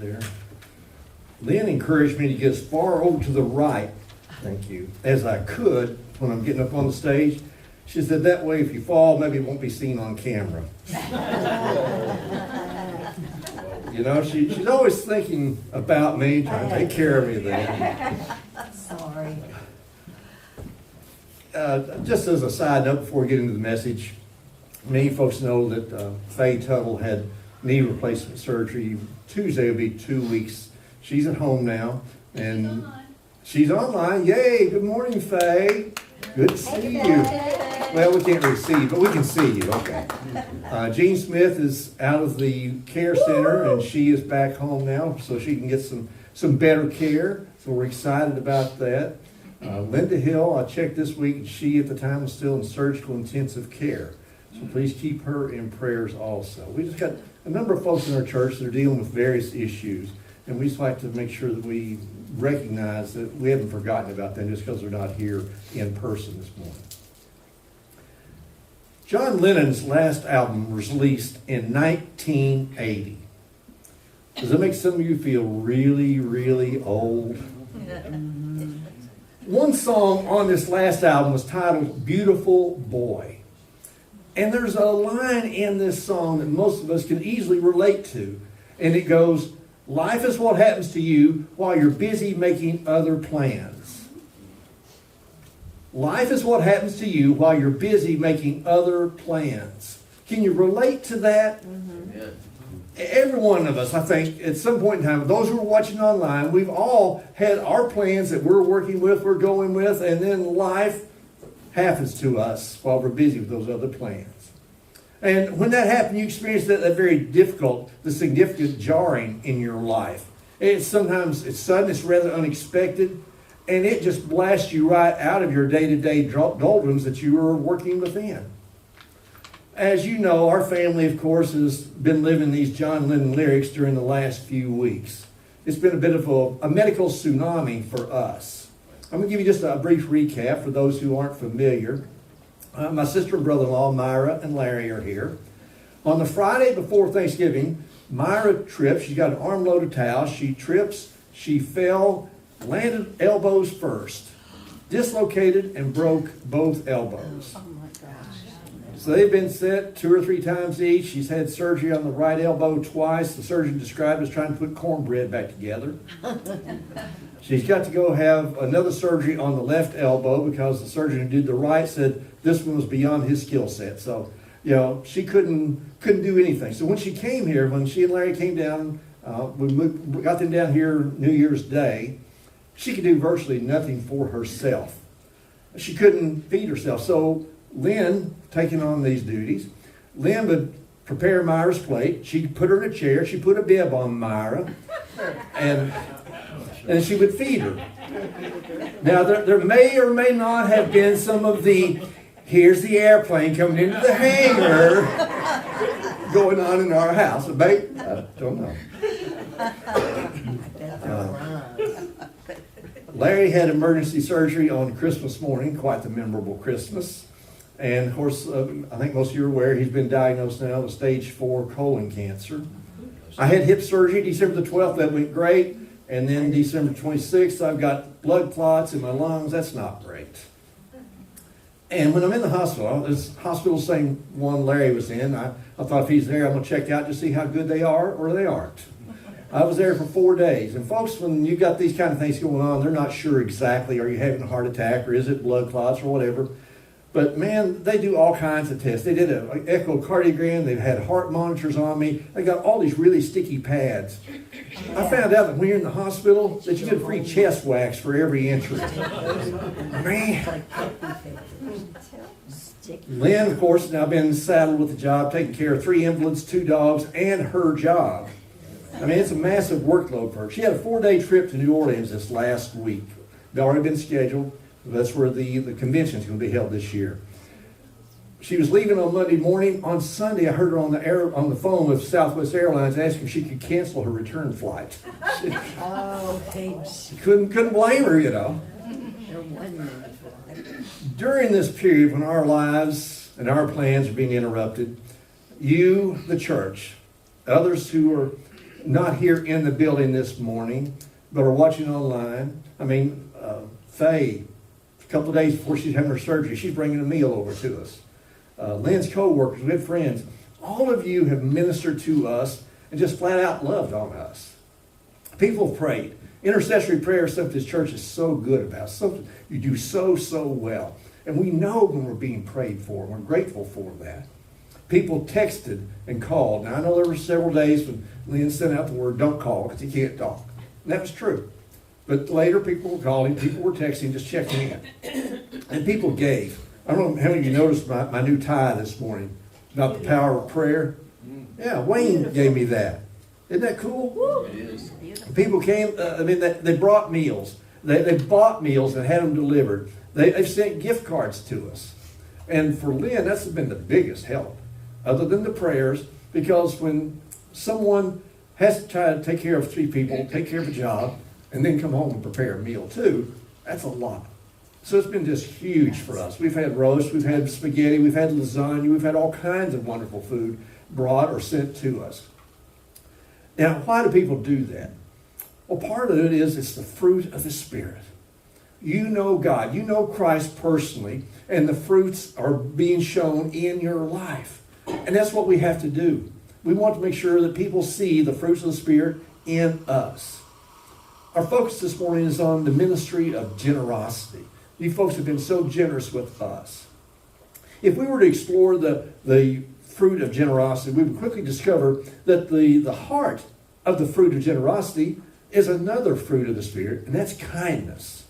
There. Lynn encouraged me to get as far over to the right, thank you, as I could when I'm getting up on the stage. She said that way if you fall, maybe it won't be seen on camera. You know, she's always thinking about me, trying to take care of me there. Sorry. Just as a side note before we get into the message, many folks know that Faye Tuttle had knee replacement surgery. Tuesday will be 2 weeks. She's at home now, and she's online. Yay! Good morning, Faye. Good to see you. Well, we can't really see you, but we can see you. Okay. Jean Smith is out of the care center, and she is back home now, so she can get some better care. So we're excited about that. Linda Hill, I checked this week, and she at the time was still in surgical intensive care. So please keep her in prayers also. We just got a number of folks in our church that are dealing with various issues, and we just like to make sure that we recognize that we haven't forgotten about them just because they're not here in person this morning. John Lennon's last album was released in 1980. Does that make some of you feel really, really old? One song on this last album was titled Beautiful Boy. And there's a line in this song that most of us can easily relate to. And it goes, life is what happens to you while you're busy making other plans. Life is what happens to you while you're busy making other plans. Can you relate to that? Mm-hmm. Every one of us, I think, at some point in time, those who are watching online, we've all had our plans that we're working with, we're going with, and then life happens to us while we're busy with those other plans. And when that happens, you experience that very difficult, the significant jarring in your life. Sometimes it's sudden, it's rather unexpected, and it just blasts you right out of your day-to-day doldrums that you were working within. As you know, our family, of course, has been living these John Lennon lyrics during the last few weeks. It's been a bit of a medical tsunami for us. I'm going to give you just a brief recap for those who aren't familiar. My sister and brother-in-law, Myra and Larry, are here. On the Friday before Thanksgiving, Myra tripped. She's got an armload of towels. She trips, she fell, landed elbows first, dislocated and broke both elbows. Oh my gosh. So they've been set 2 or 3 times each. She's had surgery on the right elbow twice. The surgeon described as trying to put cornbread back together. She's got to go have another surgery on the left elbow because the surgeon who did the right said this one was beyond his skill set. So, you know, she couldn't do anything. So when she came here, when she and Larry came down, we got them down here New Year's Day, she could do virtually nothing for herself. She couldn't feed herself. So Lynn, taking on these duties, Lynn would prepare Myra's plate. She'd put her in a chair. She'd put a bib on Myra. And she would feed her. Now, there may or may not have been some of the, here's the airplane coming into the hangar going on in our house. I don't know. Larry had emergency surgery on Christmas morning, quite the memorable Christmas. And, of course, I think most of you are aware, he's been diagnosed now with stage 4 colon cancer. I had hip surgery December the 12th. That went great. And then December 26th, I've got blood clots in my lungs. That's not great. And when I'm in the hospital, this hospital same one Larry was in, I thought if he's there, I'm going to check out to see how good they are or they aren't. I was there for 4 days. And folks, when you got these kind of things going on, they're not sure exactly, are you having a heart attack or is it blood clots or whatever. But man, they do all kinds of tests. They did an echocardiogram. They've had heart monitors on me. They got all these really sticky pads. I found out that when you're in the hospital that you get free chest wax for every entry. Man. Lynn, of course, has now been saddled with the job, taking care of 3 invalids, 2 dogs, and her job. I mean, it's a massive workload for her. She had a 4-day trip to New Orleans this last week. They'd already been scheduled. That's where the convention is going to be held this year. She was leaving on Monday morning. On Sunday, I heard her on the phone with Southwest Airlines asking if she could cancel her return flight. She couldn't blame her, you know. During this period when our lives and our plans are being interrupted, you, the church, others who are not here in the building this morning, but are watching online. I mean, Faye, a couple of days before she's having her surgery, she's bringing a meal over to us. Lynn's co-workers, good friends, all of you have ministered to us and just flat out loved on us. People have prayed. Intercessory prayer is something this church is so good about. Something you do so well. And we know when we're being prayed for, and we're grateful for that. People texted and called. Now, I know there were several days when Lynn sent out the word, don't call, because he can't talk. And that was true. But later, people were calling, people were texting, just checking in. And people gave. I don't know how many of you noticed my new tie this morning about the power of prayer. Yeah, Wayne gave me that. Isn't that cool? It is. People came, they brought meals. They bought meals and had them delivered. They've sent gift cards to us. And for Lynn, that's been the biggest help, other than the prayers, because when someone has to try to take care of 3 people, take care of a job, and then come home and prepare a meal too, that's a lot. So it's been just huge for us. We've had roast, we've had spaghetti, we've had lasagna, we've had all kinds of wonderful food brought or sent to us. Now, why do people do that? Well, part of it is it's the fruit of the Spirit. You know God, you know Christ personally, and the fruits are being shown in your life. And that's what we have to do. We want to make sure that people see the fruits of the Spirit in us. Our focus this morning is on the ministry of generosity. You folks have been so generous with us. If we were to explore the fruit of generosity, we would quickly discover that the heart of the fruit of generosity is another fruit of the Spirit, and that's kindness.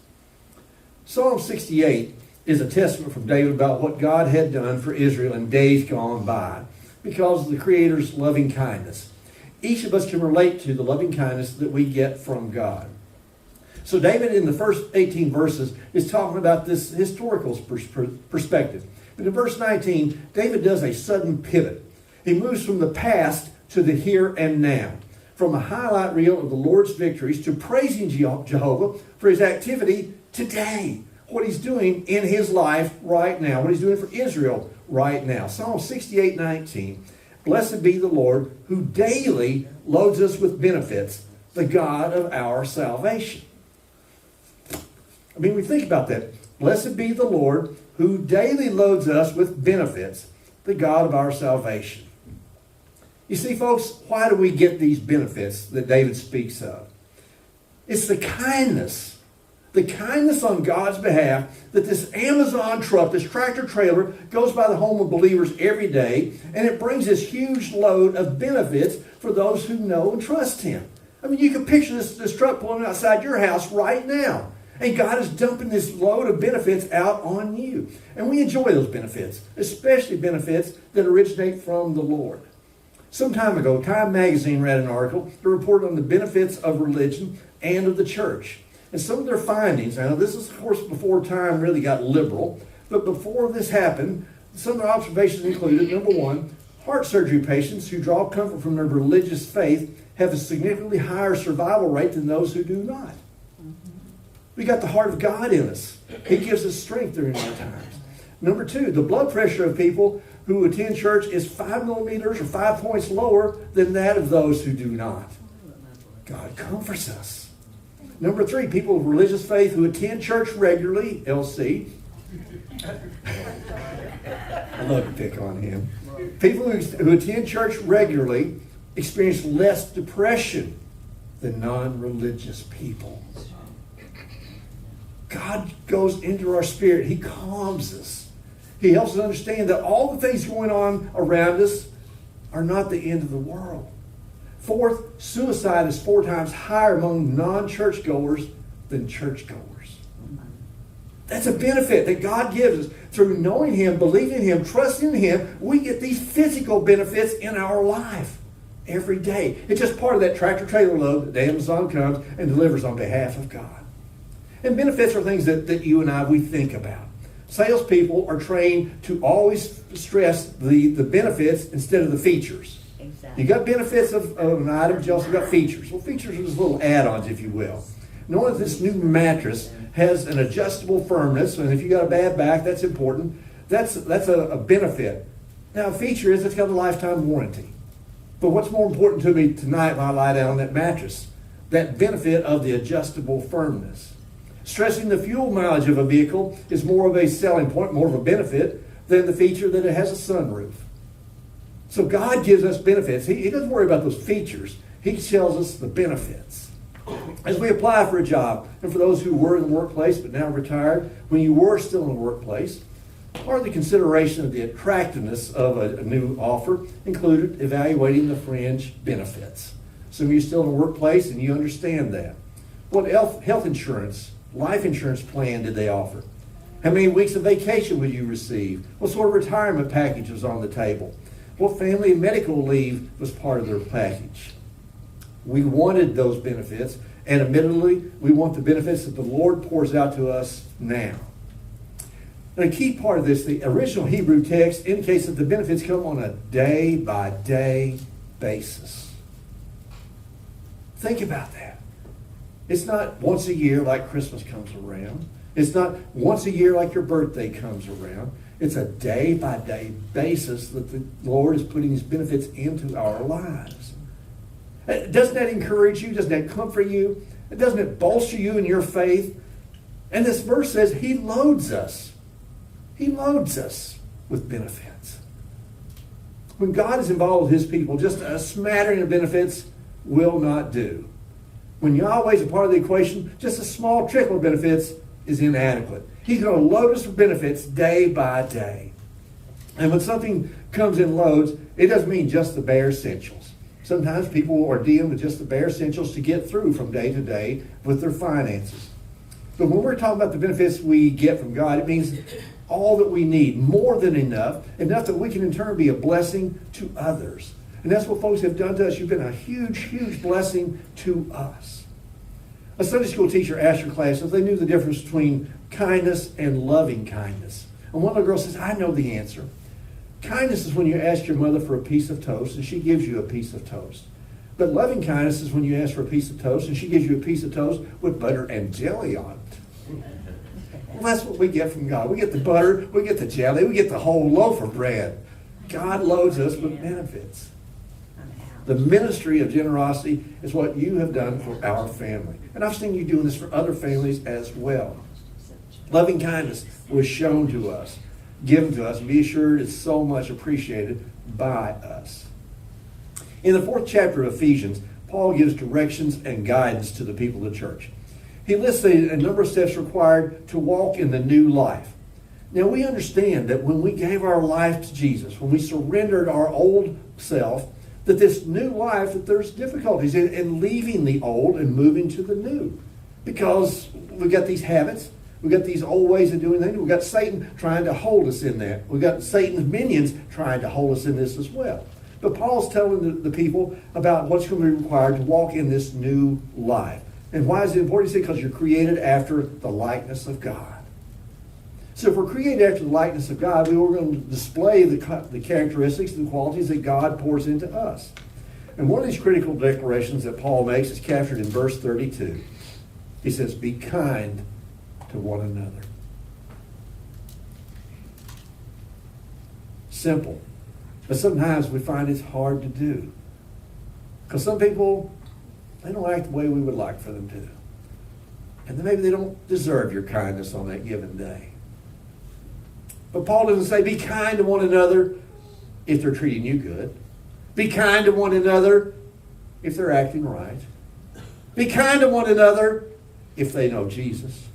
Psalm 68 is a testament from David about what God had done for Israel in days gone by because of the Creator's loving kindness. Each of us can relate to the loving kindness that we get from God. So David, in the first 18 verses, is talking about this historical perspective. But in verse 19, David does a sudden pivot. He moves from the past to the here and now, from a highlight reel of the Lord's victories to praising Jehovah for his activity today, what he's doing in his life right now, what he's doing for Israel right now. Psalm 68:19, blessed be the Lord who daily loads us with benefits, the God of our salvation. I mean, we think about that. Blessed be the Lord who daily loads us with benefits, the God of our salvation. You see, folks, why do we get these benefits that David speaks of? It's the kindness on God's behalf that this Amazon truck, this tractor trailer, goes by the home of believers every day, and it brings this huge load of benefits for those who know and trust Him. I mean, you can picture this truck pulling outside your house right now. And God is dumping this load of benefits out on you. And we enjoy those benefits, especially benefits that originate from the Lord. Some time ago, Time magazine read an article that reported on the benefits of religion and of the church. And some of their findings, now this is of course before Time really got liberal, but before this happened, some of their observations included, number one, heart surgery patients who draw comfort from their religious faith have a significantly higher survival rate than those who do not. We got the heart of God in us. He gives us strength during our times. Number two, the blood pressure of people who attend church is 5 millimeters or 5 points lower than that of those who do not. God comforts us. Number three, people of religious faith who attend church regularly, LC. I love to pick on him. People who attend church regularly experience less depression than non-religious people. God goes into our spirit. He calms us. He helps us understand that all the things going on around us are not the end of the world. Fourth, suicide is 4 times higher among non-churchgoers than churchgoers. That's a benefit that God gives us. Through knowing Him, believing Him, trusting Him, we get these physical benefits in our life every day. It's just part of that tractor trailer load that Amazon comes and delivers on behalf of God. And benefits are things that you and I, we think about. Salespeople are trained to always stress the benefits instead of the features. Exactly. You got benefits of an item, but you also got features. Well, features are just little add-ons, if you will. Knowing that this new mattress has an adjustable firmness, and if you got a bad back, that's important. That's a benefit. Now, a feature is it's got a lifetime warranty. But what's more important to me tonight when I lie down on that mattress? That benefit of the adjustable firmness. Stressing the fuel mileage of a vehicle is more of a selling point, more of a benefit, than the feature that it has a sunroof. So God gives us benefits. He doesn't worry about those features. He tells us the benefits. As we apply for a job, and for those who were in the workplace but now retired, when you were still in the workplace, part of the consideration of the attractiveness of a new offer included evaluating the fringe benefits. Some of you are still in the workplace and you understand that. What health insurance, life insurance plan did they offer? How many weeks of vacation would you receive? What sort of retirement package was on the table? What family and medical leave was part of their package? We wanted those benefits, and admittedly, we want the benefits that the Lord pours out to us now. And a key part of this, the original Hebrew text indicates that the benefits come on a day-by-day basis. Think about that. It's not once a year like Christmas comes around. It's not once a year like your birthday comes around. It's a day-by-day basis that the Lord is putting His benefits into our lives. Doesn't that encourage you? Doesn't that comfort you? Doesn't it bolster you in your faith? And this verse says He loads us. He loads us with benefits. When God is involved with His people, just a smattering of benefits will not do. When Yahweh is a part of the equation, just a small trickle of benefits is inadequate. He's going to load us with benefits day by day. And when something comes in loads, it doesn't mean just the bare essentials. Sometimes people are dealing with just the bare essentials to get through from day to day with their finances. But when we're talking about the benefits we get from God, it means all that we need, more than enough that we can in turn be a blessing to others. And that's what folks have done to us. You've been a huge, huge blessing to us. A Sunday school teacher asked her class if they knew the difference between kindness and loving kindness. And one of the girls says, I know the answer. Kindness is when you ask your mother for a piece of toast and she gives you a piece of toast. But loving kindness is when you ask for a piece of toast and she gives you a piece of toast with butter and jelly on it. Well, that's what we get from God. We get the butter, we get the jelly, we get the whole loaf of bread. God loads us with benefits. The ministry of generosity is what you have done for our family. And I've seen you doing this for other families as well. Loving kindness was shown to us, given to us, and be assured it's so much appreciated by us. In the 4th chapter of Ephesians, Paul gives directions and guidance to the people of the church. He lists a number of steps required to walk in the new life. Now we understand that when we gave our life to Jesus, when we surrendered our old self, that this new life, that there's difficulties in leaving the old and moving to the new. Because we've got these habits, we've got these old ways of doing things, we've got Satan trying to hold us in that. We've got Satan's minions trying to hold us in this as well. But Paul's telling the people about what's going to be required to walk in this new life. And why is it important? Because you're created after the likeness of God. So if we're created after the likeness of God, we are going to display the characteristics and the qualities that God pours into us. And one of these critical declarations that Paul makes is captured in verse 32. He says, be kind to one another. Simple. But sometimes we find it's hard to do. Because some people, they don't act the way we would like for them to. And then maybe they don't deserve your kindness on that given day. But Paul doesn't say be kind to one another if they're treating you good. Be kind to one another if they're acting right. Be kind to one another if they know Jesus.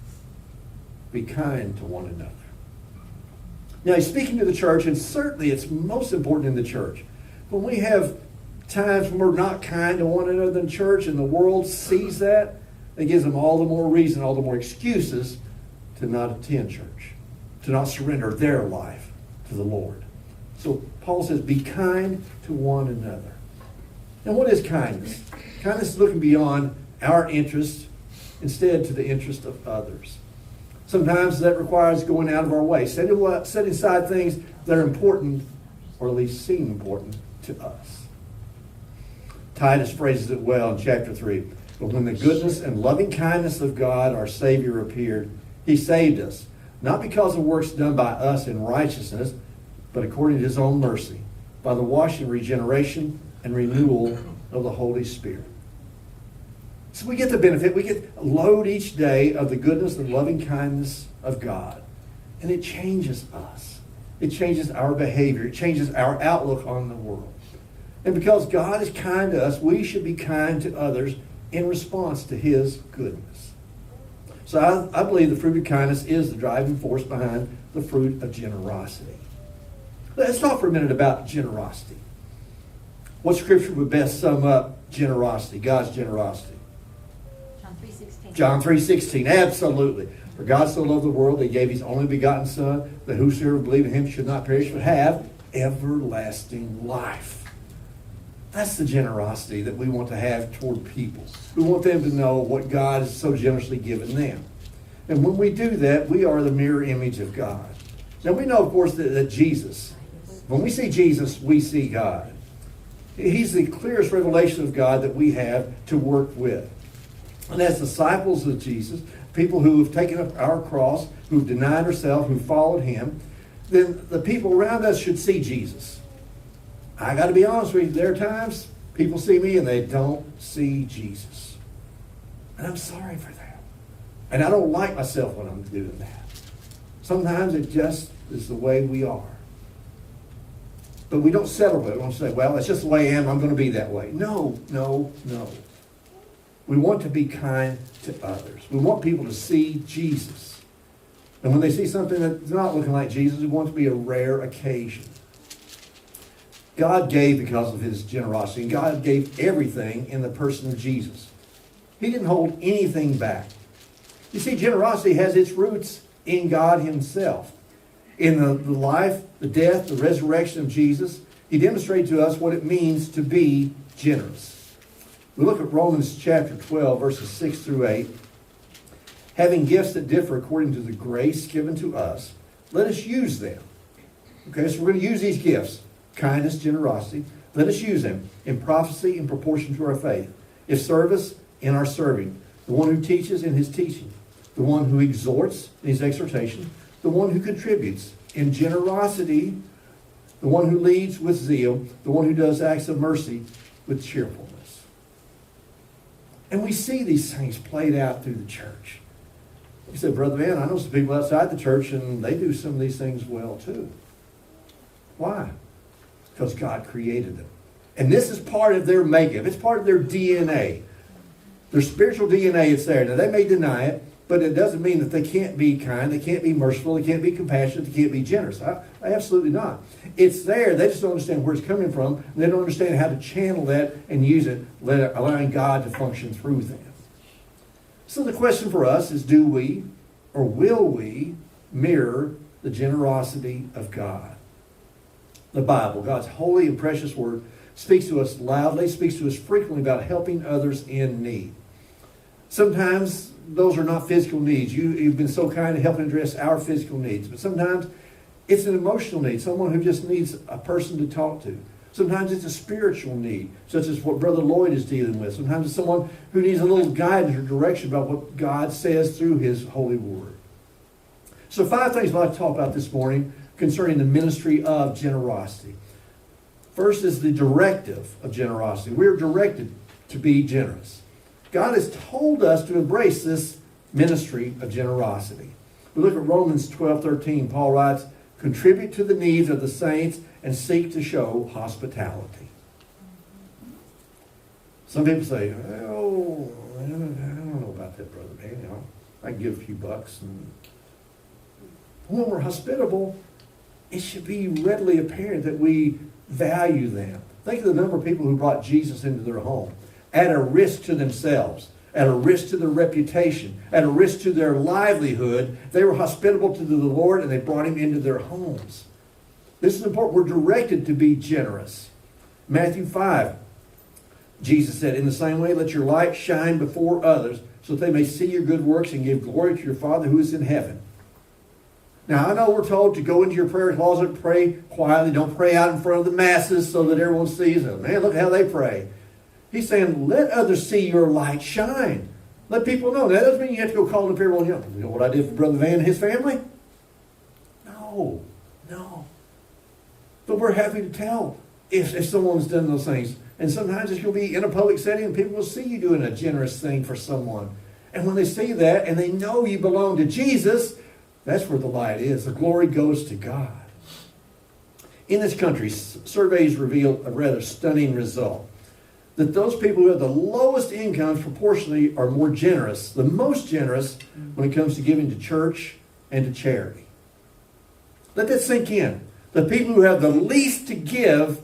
Be kind to one another. Now he's speaking to the church, and certainly it's most important in the church. When we have times when we're not kind to one another in church and the world sees that, it gives them all the more reason, all the more excuses to not attend church, to not surrender their life to the Lord. So Paul says, be kind to one another. Now what is kindness? Kindness is looking beyond our interest instead to the interest of others. Sometimes that requires going out of our way, setting aside things that are important, or at least seem important to us. Titus phrases it well in chapter 3. But when the goodness and loving kindness of God, our Savior, appeared, He saved us, not because of works done by us in righteousness, but according to His own mercy, by the washing, regeneration, and renewal of the Holy Spirit. So we get the benefit. We get a load each day of the goodness and loving kindness of God. And it changes us. It changes our behavior. It changes our outlook on the world. And because God is kind to us, we should be kind to others in response to His goodness. So I believe the fruit of kindness is the driving force behind the fruit of generosity. Let's talk for a minute about generosity. What scripture would best sum up generosity, God's generosity? John 3:16. John 3:16, absolutely. For God so loved the world that He gave His only begotten Son, that whosoever believe in Him should not perish but have everlasting life. That's the generosity that we want to have toward people. We want them to know what God has so generously given them. And when we do that, we are the mirror image of God. Now we know, of course, that Jesus, when we see Jesus, we see God. He's the clearest revelation of God that we have to work with. And as disciples of Jesus, people who have taken up our cross, who've denied ourselves, who followed Him, then the people around us should see Jesus. I got to be honest with you, there are times people see me and they don't see Jesus. And I'm sorry for that. And I don't like myself when I'm doing that. Sometimes it just is the way we are. But we don't settle with it. We don't say, well, it's just the way I am. I'm going to be that way. No. We want to be kind to others. We want people to see Jesus. And when they see something that's not looking like Jesus, we want it to be a rare occasion. God gave because of His generosity. And God gave everything in the person of Jesus. He didn't hold anything back. You see, generosity has its roots in God Himself. In the life, the death, the resurrection of Jesus, He demonstrated to us what it means to be generous. We look at Romans chapter 12, verses 6 through 8. Having gifts that differ according to the grace given to us, let us use them. Okay, so we're going to use these gifts. Kindness, generosity. Let us use them in prophecy in proportion to our faith. If service, in our serving. The one who teaches in his teaching. The one who exhorts in his exhortation. The one who contributes in generosity. The one who leads with zeal. The one who does acts of mercy with cheerfulness. And we see these things played out through the church. You said, Brother Van, I know some people outside the church and they do some of these things well too. Why? Because God created them. And this is part of their makeup. It's part of their DNA. Their spiritual DNA is there. Now, they may deny it, but it doesn't mean that they can't be kind, they can't be merciful, they can't be compassionate, they can't be generous. Absolutely not. It's there. They just don't understand where it's coming from. And they don't understand how to channel that and use it, allowing God to function through them. So the question for us is, do we or will we mirror the generosity of God? The Bible, God's holy and precious word, speaks to us loudly, speaks to us frequently about helping others in need. Sometimes those are not physical needs. You've been so kind to help address our physical needs. But sometimes it's an emotional need, someone who just needs a person to talk to. Sometimes it's a spiritual need, such as what Brother Lloyd is dealing with. Sometimes it's someone who needs a little guidance or direction about what God says through His holy word. So 5 things I'd like to talk about this morning concerning the ministry of generosity. First is the directive of generosity. We're directed to be generous. God has told us to embrace this ministry of generosity. We look at Romans 12:13. Paul writes, contribute to the needs of the saints and seek to show hospitality. Some people say, oh, I don't know about that, Brother Man. You know, I can give a few bucks. And when we're hospitable, it should be readily apparent that we value them. Think of the number of people who brought Jesus into their home at a risk to themselves, at a risk to their reputation, at a risk to their livelihood. They were hospitable to the Lord and they brought Him into their homes. This is important. We're directed to be generous. Matthew 5, Jesus said, in the same way, let your light shine before others so that they may see your good works and give glory to your Father who is in heaven. Now, I know we're told to go into your prayer closet, pray quietly. Don't pray out in front of the masses so that everyone sees them. Man, look how they pray. He's saying, let others see your light shine. Let people know. That doesn't mean you have to go calling up everyone. You know what I did for Brother Van and his family? No. But we're happy to tell if someone's done those things. And sometimes you'll be in a public setting and people will see you doing a generous thing for someone. And when they see that and they know you belong to Jesus, that's where the light is. The glory goes to God. In this country, surveys reveal a rather stunning result. That those people who have the lowest incomes proportionally are more generous, the most generous when it comes to giving to church and to charity. Let that sink in. The people who have the least to give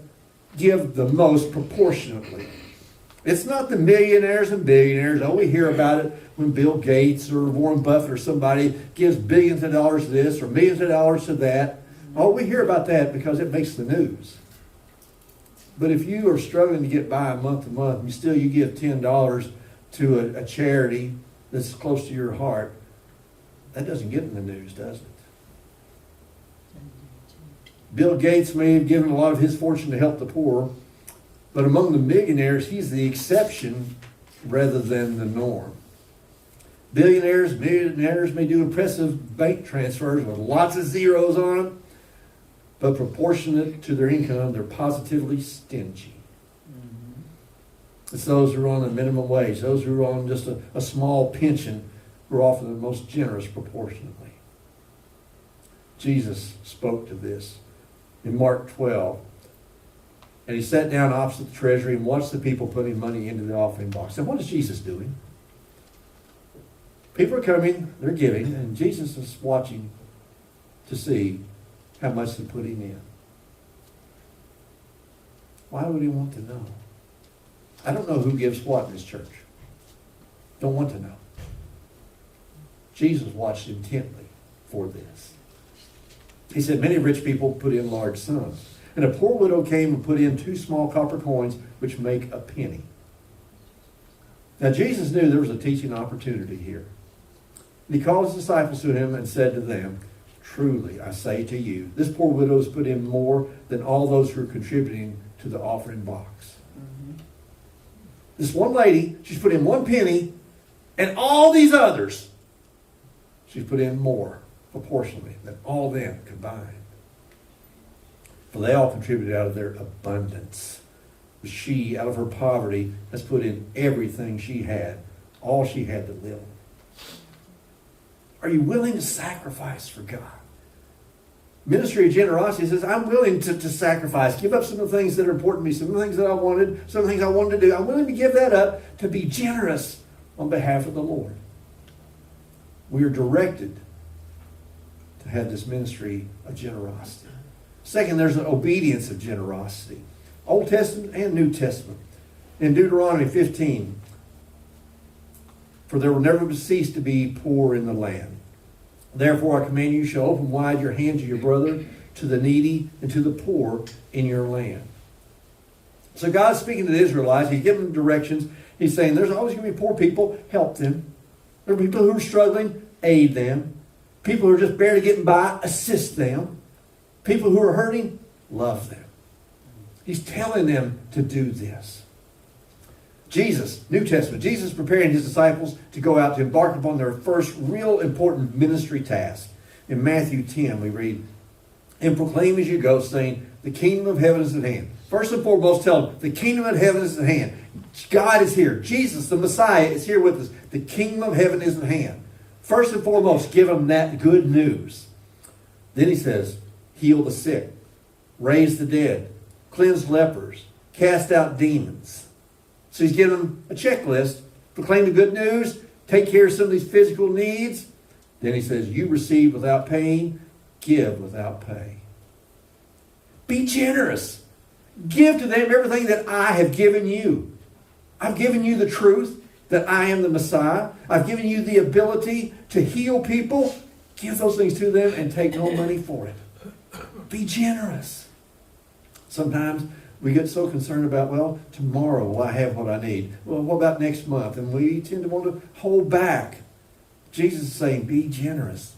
the most proportionately. It's not the millionaires and billionaires. Oh, we hear about it when Bill Gates or Warren Buffett or somebody gives billions of dollars to this or millions of dollars to that. Oh, we hear about that because it makes the news. But if you are struggling to get by month to month, and still you give $10 to a charity that's close to your heart, that doesn't get in the news, does it? Bill Gates may have given a lot of his fortune to help the poor, but among the millionaires, he's the exception rather than the norm. Billionaires, millionaires may do impressive bank transfers with lots of zeros on them, but proportionate to their income, they're positively stingy. It's those who are on the minimum wage, those who are on just a small pension, who are often the most generous proportionately. Jesus spoke to this in Mark 12. And he sat down opposite the treasury and watched the people putting money into the offering box. And what is Jesus doing? People are coming, they're giving, and Jesus is watching to see how much they're putting in. Why would he want to know? I don't know who gives what in this church. Don't want to know. Jesus watched intently for this. He said, many rich people put in large sums. And a poor widow came and put in 2 small copper coins, which make a penny. Now Jesus knew there was a teaching opportunity here. And he called his disciples to him and said to them, truly, I say to you, this poor widow has put in more than all those who are contributing to the offering box. This one lady, she's put in 1 penny, and all these others, she's put in more proportionally than all them combined. For they all contributed out of their abundance. But she, out of her poverty, has put in everything she had, all she had to live. Are you willing to sacrifice for God? Ministry of generosity says, I'm willing to sacrifice, give up some of the things that are important to me, some of the things that I wanted, some of the things I wanted to do. I'm willing to give that up to be generous on behalf of the Lord. We are directed to have this ministry of generosity. Second, there's an obedience of generosity. Old Testament and New Testament. In Deuteronomy 15, for there will never cease to be poor in the land. Therefore I command you shall open wide your hand to your brother, to the needy, and to the poor in your land. So God's speaking to the Israelites. He's giving them directions. He's saying there's always going to be poor people. Help them. There are people who are struggling. Aid them. People who are just barely getting by. Assist them. People who are hurting. Love them. He's telling them to do this. Jesus, New Testament, Jesus preparing his disciples to go out to embark upon their first real important ministry task. In Matthew 10, we read, and proclaim as you go, saying, the kingdom of heaven is at hand. First and foremost, tell them, the kingdom of heaven is at hand. God is here. Jesus, the Messiah, is here with us. The kingdom of heaven is at hand. First and foremost, give them that good news. Then he says, heal the sick, raise the dead, cleanse lepers, cast out demons. So he's giving them a checklist. Proclaim the good news. Take care of some of these physical needs. Then he says, you receive without paying. Give without pay. Be generous. Give to them everything that I have given you. I've given you the truth that I am the Messiah. I've given you the ability to heal people. Give those things to them and take no money for it. Be generous. Sometimes we get so concerned about, well, tomorrow will I have what I need? Well, what about next month? And we tend to want to hold back. Jesus is saying, be generous.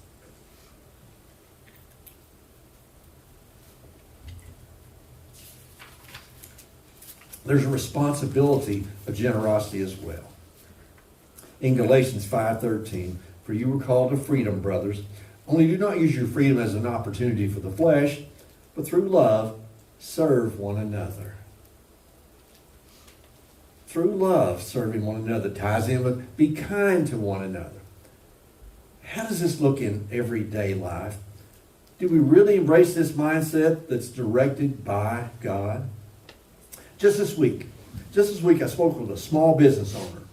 There's a responsibility of generosity as well. In Galatians 5:13, for you were called to freedom, brothers. Only do not use your freedom as an opportunity for the flesh, but through love, serve one another. through love, serving one another. Ties in with be kind to one another. How does this look in everyday life? Do we really embrace this mindset that's directed by God? Just this week I spoke with a small business owner.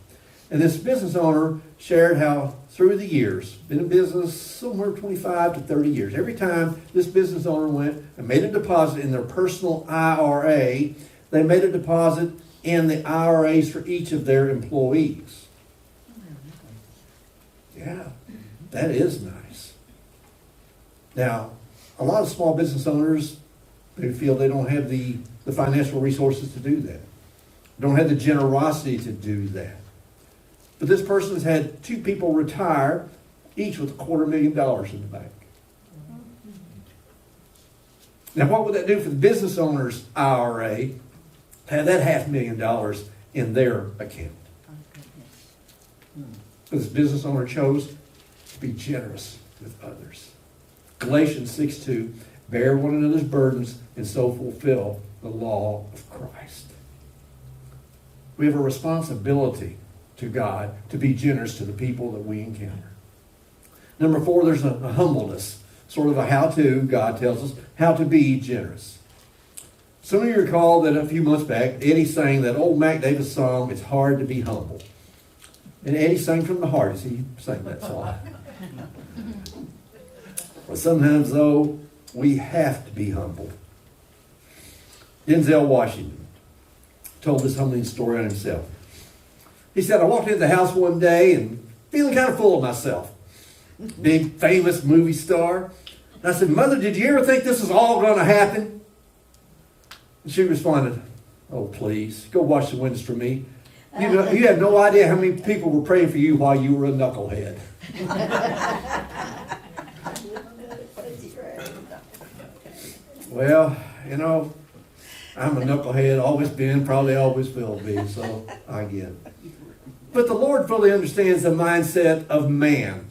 And this business owner shared how through the years, been in business somewhere 25 to 30 years, every time this business owner went and made a deposit in their personal IRA, they made a deposit in the IRAs for each of their employees. Yeah, that is nice. Now, a lot of small business owners, they feel they don't have the financial resources to do that. Don't have the generosity to do that. But this person has had 2 people retire, each with $250,000 in the bank. Now, what would that do for the business owner's IRA to have that $500,000 in their account? But this business owner chose to be generous with others. Galatians 6:2, bear one another's burdens and so fulfill the law of Christ. We have a responsibility to God to be generous to the people that we encounter. Number 4, there's a humbleness, sort of a how-to. God tells us how to be generous. Some of you recall that a few months back, Eddie sang that old Mac Davis song, It's Hard to Be Humble. And Eddie sang from the heart as he sang that song. But sometimes, though, we have to be humble. Denzel Washington told this humbling story on himself. He said, I walked into the house one day and feeling kind of full of myself. Big, famous movie star. And I said, Mother, did you ever think this was all going to happen? And she responded, oh, please, go wash the windows for me. You had no idea how many people were praying for you while you were a knucklehead. Well, I'm a knucklehead, always been, probably always will be, so I get it. But the Lord fully understands the mindset of man.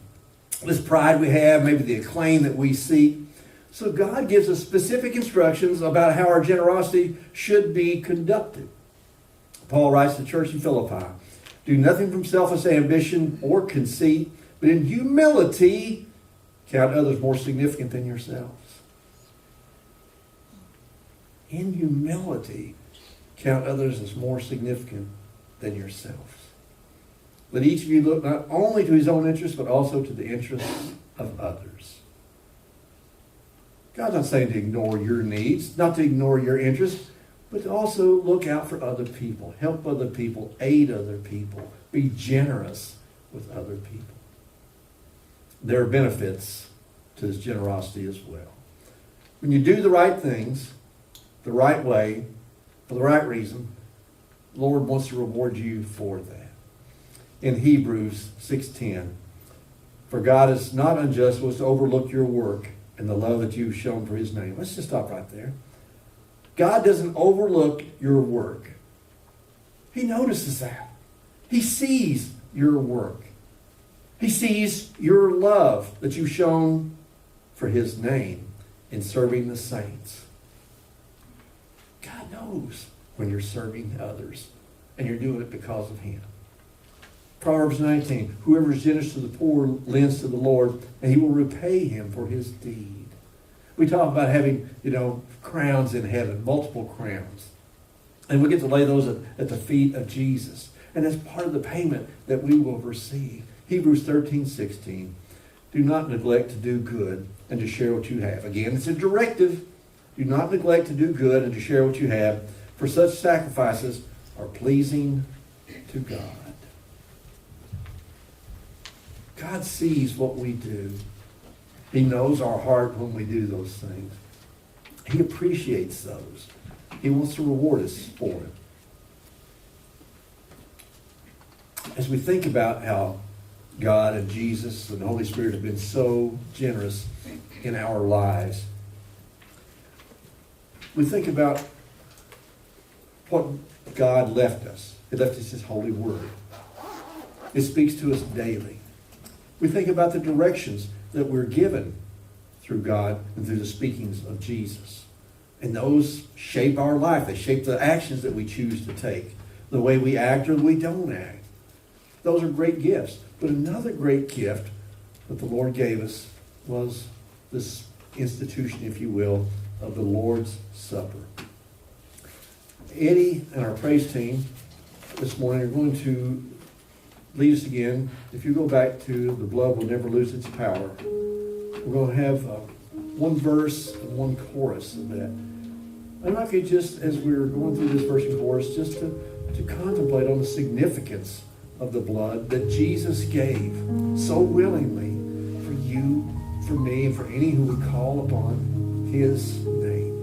This pride we have, maybe the acclaim that we seek. So God gives us specific instructions about how our generosity should be conducted. Paul writes to the church in Philippi, do nothing from selfish ambition or conceit, but in humility count others more significant than yourselves. In humility, count others as more significant than yourselves. Let each of you look not only to his own interests, but also to the interests of others. God's not saying to ignore your needs, not to ignore your interests, but to also look out for other people, help other people, aid other people, be generous with other people. There are benefits to this generosity as well. When you do the right things, the right way, for the right reason, the Lord wants to reward you for that. In Hebrews 6:10, for God is not unjust was to overlook your work and the love that you've shown for his name. Let's just stop right there. God doesn't overlook your work. He notices that. He sees your work. He sees your love that you've shown for his name in serving the saints. God knows when you're serving others and you're doing it because of him. Proverbs 19, whoever is generous to the poor lends to the Lord, and he will repay him for his deed. We talk about having, crowns in heaven, multiple crowns. And we get to lay those at the feet of Jesus. And that's part of the payment that we will receive. Hebrews 13:16, do not neglect to do good and to share what you have. Again, it's a directive. Do not neglect to do good and to share what you have, for such sacrifices are pleasing to God. God sees what we do. He knows our heart when we do those things. He appreciates those. He wants to reward us for it. As we think about how God and Jesus and the Holy Spirit have been so generous in our lives, we think about what God left us. He left us his holy word. It speaks to us daily. We think about the directions that we're given through God and through the speakings of Jesus. And those shape our life. They shape the actions that we choose to take. the way we act or we don't act. Those are great gifts. But another great gift that the Lord gave us was this institution, if you will, of the Lord's Supper. Eddie and our praise team this morning are going to lead us again. If you go back to the blood will never lose its power, we're going to have one verse and one chorus of that. And I could just, as we were going through this verse and chorus, just to contemplate on the significance of the blood that Jesus gave so willingly for you, for me, and for any who would call upon his name.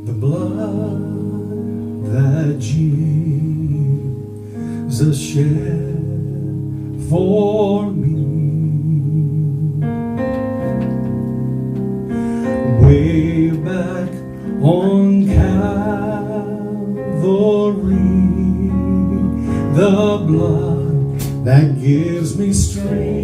The blood that Jesus shed for me way back on Calvary, the blood that gives me strength